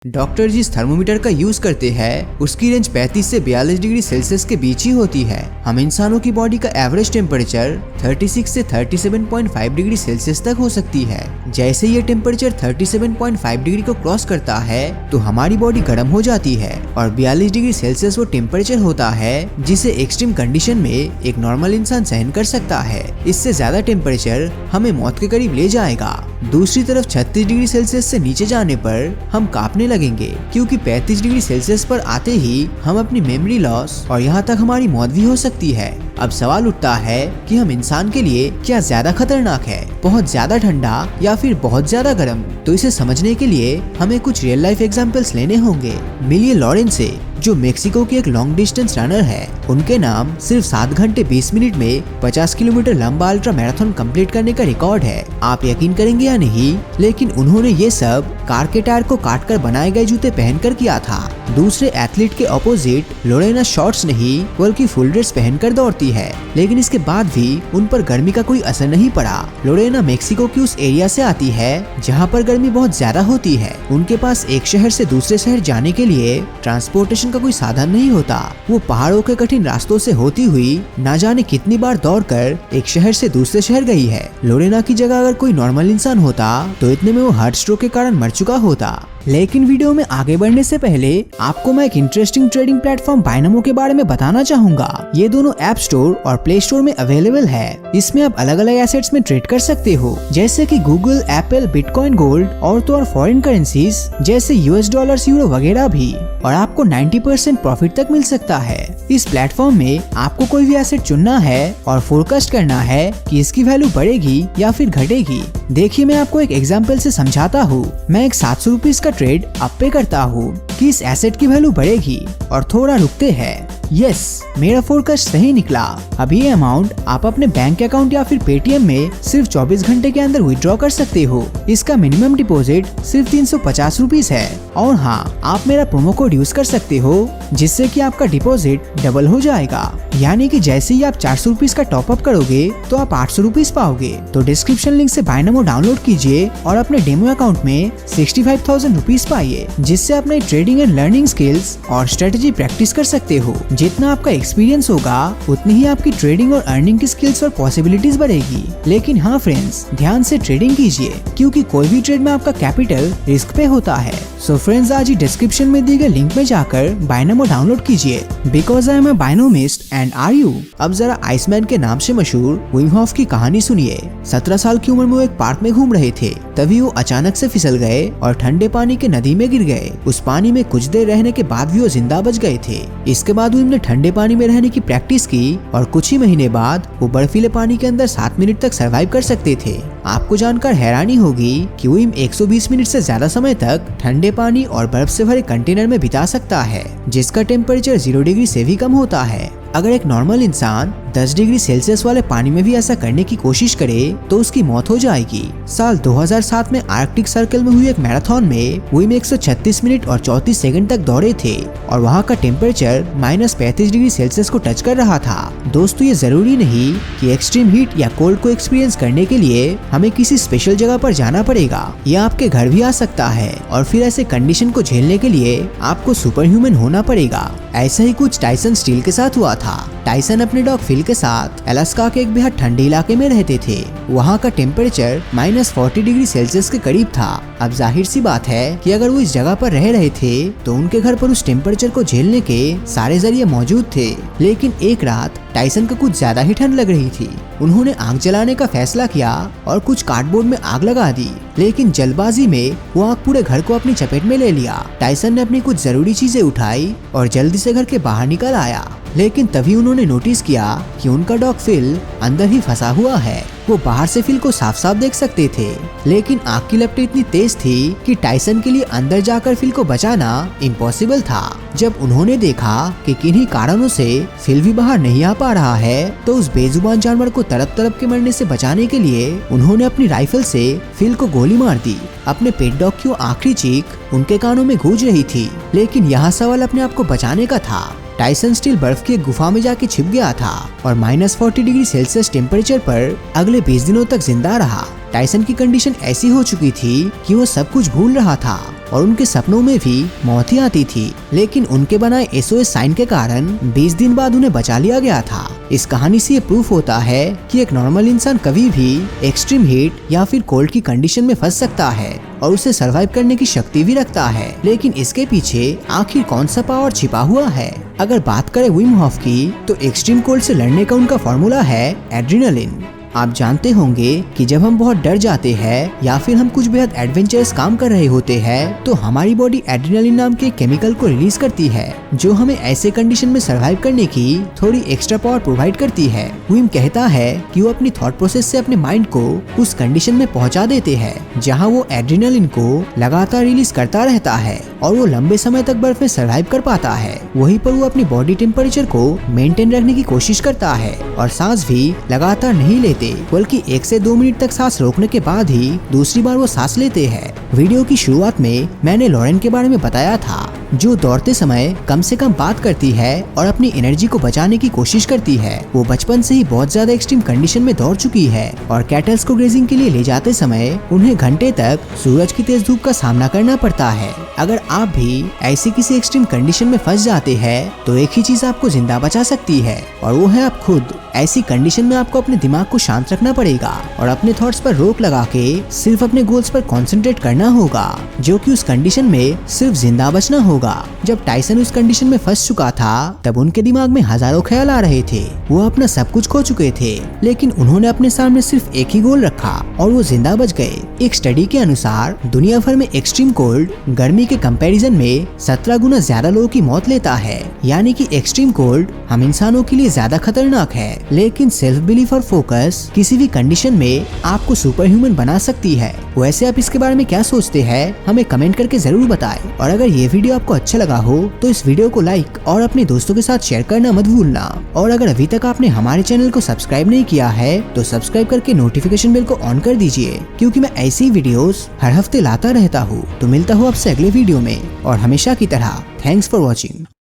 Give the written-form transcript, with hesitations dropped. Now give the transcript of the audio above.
Doctor जिस thermometer का use करते हैं उसकी रेंज 35 से 42 डिग्री सेल्सियस के बीच ही होती है। हम इंसानों की बॉडी का एवरेज टेम्परेचर 36 से 37.5 डिग्री सेल्सियस तक हो सकती है। जैसे ये टेम्परेचर 37.5 डिग्री को क्रॉस करता है तो हमारी बॉडी गर्म हो जाती है और 42 डिग्री सेल्सियस वो टेम्परेचर होता है जिसे एक्सट्रीम कंडीशन में एक नॉर्मल इंसान सहन कर सकता है। इससे ज्यादा टेम्परेचर हमें मौत के करीब ले जाएगा। दूसरी तरफ 36 डिग्री सेल्सियस से नीचे जाने पर हम कांपने लगेंगे क्योंकि 35 डिग्री सेल्सियस पर आते ही हम अपनी मेमोरी लॉस और यहाँ तक हमारी मौत भी हो सकती है। अब सवाल उठता है कि हम इंसान के लिए क्या ज्यादा खतरनाक है, बहुत ज्यादा ठंडा या फिर बहुत ज्यादा गर्म? तो इसे समझने के लिए हमें कुछ रियल लाइफ एग्जांपल्स लेने होंगे। मिलिए लॉरेन से, जो मेक्सिको की एक लॉन्ग डिस्टेंस रनर है। उनके नाम सिर्फ 7 घंटे 20 मिनट में 50 किलोमीटर लंबा अल्ट्रा मैराथन कंप्लीट करने का रिकॉर्ड है। आप यकीन करेंगे या नहीं, लेकिन उन्होंने ये सब कार के टायर को काटकर बनाए गए जूते पहनकर किया था। दूसरे एथलीट के ऑपोजिट लोरेना शॉर्ट्स नहीं बल्कि फुल ड्रेस पहनकर दौड़ती है, लेकिन इसके बाद भी उन पर गर्मी का कोई असर नहीं पड़ा। लोरेना मेक्सिको की उस एरिया से आती है जहाँ पर गर्मी बहुत ज्यादा होती है। उनके पास एक शहर से दूसरे शहर जाने के लिए ट्रांसपोर्टेशन का कोई साधन नहीं होता। वो पहाड़ों के कठिन रास्तों से होती हुई ना जाने कितनी बार दौड़कर एक शहर से दूसरे शहर गई है। लोरेना की जगह अगर कोई नॉर्मल इंसान होता तो इतने में वो हार्ट स्ट्रोक के कारण मर चुका होता। लेकिन वीडियो में आगे बढ़ने से पहले आपको मैं एक इंटरेस्टिंग ट्रेडिंग प्लेटफॉर्म बाइनोमो के बारे में बताना चाहूंगा। ये दोनों ऐप स्टोर और प्ले स्टोर में अवेलेबल है। इसमें आप अलग अलग एसेट्स में ट्रेड कर सकते हो, जैसे कि गूगल, एप्पल, बिटकॉइन, गोल्ड और तो और फॉरेन करेंसीज जैसे यूएस डॉलर्स, यूरो वगैरह भी, और आपको 90% प्रॉफिट तक मिल सकता है। इस प्लेटफॉर्म में आपको कोई भी एसेट चुनना है और फोरकास्ट करना है कि इसकी वैल्यू बढ़ेगी या फिर घटेगी। देखिए, मैं आपको एक एग्जांपल से समझाता हूँ। मैं एक 700 रुपीज का ट्रेड अप पे करता हूँ कि इस एसेट की वैल्यू बढ़ेगी और थोड़ा रुकते हैं। यस, मेरा फोरकास्ट सही निकला। अब ये अमाउंट आप अपने बैंक अकाउंट या फिर पेटीएम में सिर्फ 24 घंटे के अंदर विड्रॉ कर सकते हो। इसका मिनिमम डिपॉजिट सिर्फ 350 रुपीज है। और हाँ, आप मेरा प्रोमो कोड यूज कर सकते हो जिससे कि आपका डिपॉजिट डबल हो जाएगा। यानी कि जैसे ही आप 400 रुपीज का टॉप अप करोगे तो आप 800 रुपीज पाओगे। तो डिस्क्रिप्शन लिंक से बाइनोमो डाउनलोड कीजिए और अपने डेमो अकाउंट में 65,000 रुपीज पाइए, जिससे अपने ट्रेडिंग एंड लर्निंग स्किल्स और स्ट्रेटेजी प्रैक्टिस कर सकते हो। जितना आपका एक्सपीरियंस होगा उतनी ही आपकी ट्रेडिंग और अर्निंग की स्किल्स और पॉसिबिलिटीज बढ़ेगी। लेकिन हाँ फ्रेंड्स, ध्यान से ट्रेडिंग कीजिए क्योंकि कोई भी ट्रेड में आपका कैपिटल रिस्क पे होता है। सो फ्रेंड्स, आज ही डिस्क्रिप्शन में दिए गए लिंक में जाकर बाइनोमो डाउनलोड कीजिए। Because I am a binomist and are you. अब जरा आइसमैन के नाम से मशहूर विम होफ की कहानी सुनिए। 17 साल की उम्र में वो एक पार्क में घूम रहे थे, तभी वो अचानक से फिसल गए और ठंडे पानी के नदी में गिर गए। उस पानी में कुछ देर रहने के बाद भी वो जिंदा बच गए थे। इसके बाद विम ने ठंडे पानी में रहने की प्रैक्टिस की और कुछ ही महीने बाद वो बर्फीले पानी के अंदर 7 मिनट तक सरवाइव कर सकते थे। आपको जानकर हैरानी होगी कि विम 120 मिनट से ज्यादा समय तक ठंडे पानी और बर्फ से भरे कंटेनर में बिता सकता है, जिसका टेम्परेचर 0 डिग्री से भी कम होता है। अगर एक नॉर्मल इंसान 10 डिग्री सेल्सियस वाले पानी में भी ऐसा करने की कोशिश करे तो उसकी मौत हो जाएगी। साल 2007 में आर्कटिक सर्कल में हुई एक मैराथन में विम 136 मिनट और 34 सेकंड तक दौड़े थे और वहाँ का टेम्परेचर -35 डिग्री सेल्सियस को टच कर रहा था। दोस्तों, ये जरूरी नहीं कि एक्सट्रीम हीट या कोल्ड को एक्सपीरियंस करने के लिए हमें किसी स्पेशल जगह पर जाना पड़ेगा। यह आपके घर भी आ सकता है और फिर ऐसे कंडीशन को झेलने के लिए आपको सुपर ह्यूमन होना पड़ेगा। ऐसा ही कुछ टाइसन स्टील के साथ हुआ था। टाइसन अपने डॉग फिल के साथ अलास्का के एक बेहद ठंडे इलाके में रहते थे। वहाँ का टेम्परेचर -40 डिग्री सेल्सियस के करीब था। अब जाहिर सी बात है कि अगर वो इस जगह पर रह रहे थे तो उनके घर पर उस टेम्परेचर को झेलने के सारे जरिए मौजूद थे। लेकिन एक रात टाइसन को कुछ ज्यादा ही ठंड लग रही थी। उन्होंने आग जलाने का फैसला किया और कुछ कार्डबोर्ड में आग लगा दी, लेकिन जल्दबाजी में वो आग पूरे घर को अपनी चपेट में ले लिया। टाइसन ने अपनी कुछ जरूरी चीजें उठाई और जल्दी से घर के बाहर निकल आया, लेकिन तभी उन्होंने नोटिस किया कि उनका डॉग फिल अंदर ही फंसा हुआ है। वो बाहर से फिल को साफ साफ देख सकते थे, लेकिन आग की लपटें इतनी तेज थी कि टाइसन के लिए अंदर जाकर फिल को बचाना इम्पॉसिबल था। जब उन्होंने देखा कि किन्हीं कारणों से फिल भी बाहर नहीं आ पा रहा है तो उस बेजुबान जानवर को तड़प तड़प के मरने से बचाने के लिए उन्होंने अपनी राइफल से फिल को गोली मार दी। अपने पेट डॉग की आखिरी चीख उनके कानों में गूंज रही थी, लेकिन यहाँ सवाल अपने आप को बचाने का था। टाइसन स्टील बर्फ की एक गुफा में जाके छिप गया था और -40 डिग्री सेल्सियस टेम्परेचर पर अगले 20 दिनों तक जिंदा रहा। टाइसन की कंडीशन ऐसी हो चुकी थी कि वो सब कुछ भूल रहा था और उनके सपनों में भी मौत ही आती थी, लेकिन उनके बनाए SOS साइन के कारण 20 दिन बाद उन्हें बचा लिया गया था। इस कहानी से ये प्रूफ होता है कि एक नॉर्मल इंसान कभी भी एक्सट्रीम हीट या फिर कोल्ड की कंडीशन में फंस सकता है और उसे सरवाइव करने की शक्ति भी रखता है। लेकिन इसके पीछे आखिर कौन सा पावर छिपा हुआ है? अगर बात करें विम होफ की, तो एक्सट्रीम कोल्ड से लड़ने का उनका फॉर्मूला है एड्रेनालिन। आप जानते होंगे कि जब हम बहुत डर जाते हैं या फिर हम कुछ बेहद एडवेंचरस काम कर रहे होते हैं, तो हमारी बॉडी एड्रेनालिन नाम के केमिकल को रिलीज करती है, जो हमें ऐसे कंडीशन में सरवाइव करने की थोड़ी एक्स्ट्रा पावर प्रोवाइड करती है। विम कहता है कि वो अपनी थॉट प्रोसेस से अपने माइंड को उस कंडीशन में पहुंचा देते हैं जहां वो एड्रेनालिन को लगातार रिलीज करता रहता है और वो लंबे समय तक बर्फ में सरवाइव कर पाता है। वहीं पर वो अपनी बॉडी टेम्परेचर को मेंटेन रखने की कोशिश करता है और सांस भी लगातार नहीं लेते, बल्कि 1 से 2 मिनट तक सांस रोकने के बाद ही दूसरी बार वो सांस लेते हैं। वीडियो की शुरुआत में मैंने लॉरेन के बारे में बताया था, जो दौड़ते समय कम से कम बात करती है और अपनी एनर्जी को बचाने की कोशिश करती है। वो बचपन से ही बहुत ज्यादा एक्सट्रीम कंडीशन में दौड़ चुकी है और कैटल्स को ग्रेजिंग के लिए ले जाते समय उन्हें घंटे तक सूरज की तेज धूप का सामना करना पड़ता है। अगर आप भी ऐसी किसी एक्सट्रीम कंडीशन में फंस जाते हैं, तो एक ही चीज आपको जिंदा बचा सकती है और वो है आप खुद। ऐसी कंडीशन में आपको अपने दिमाग को शांत रखना पड़ेगा और अपने थॉट्स पर रोक लगा के सिर्फ अपने गोल्स पर कंसंट्रेट करना होगा, जो कि उस कंडीशन में सिर्फ जिंदा बचना होगा। जब टाइसन उस कंडीशन में फंस चुका था, तब उनके दिमाग में हजारों ख्याल आ रहे थे। वो अपना सब कुछ खो चुके थे, लेकिन उन्होंने अपने सामने सिर्फ एक ही गोल रखा और वो जिंदा बच गए। एक स्टडी के अनुसार दुनिया भर में एक्सट्रीम कोल्ड गर्मी के कंपैरिजन में 17 गुना ज्यादा लोगों की मौत लेता है, यानी कि एक्सट्रीम कोल्ड हम इंसानों के लिए ज्यादा खतरनाक है। लेकिन सेल्फ बिलीफ और फोकस किसी भी कंडीशन में आपको सुपर ह्यूमन बना सकती है। वैसे आप इसके बारे में क्या सोचते हैं, हमें कमेंट करके जरूर बताएं। और अगर ये वीडियो आपको अच्छा लगा हो तो इस वीडियो को लाइक और अपने दोस्तों के साथ शेयर करना मत भूलना। और अगर अभी तक आपने हमारे चैनल को सब्सक्राइब नहीं किया है, तो सब्सक्राइब करके नोटिफिकेशन बेल को ऑन कर दीजिए, क्योंकि मैं ऐसी वीडियोस हर हफ्ते लाता रहता हूँ। तो मिलता हूँ आपसे अगले वीडियो में, और हमेशा की तरह थैंक्स फॉर वॉचिंग।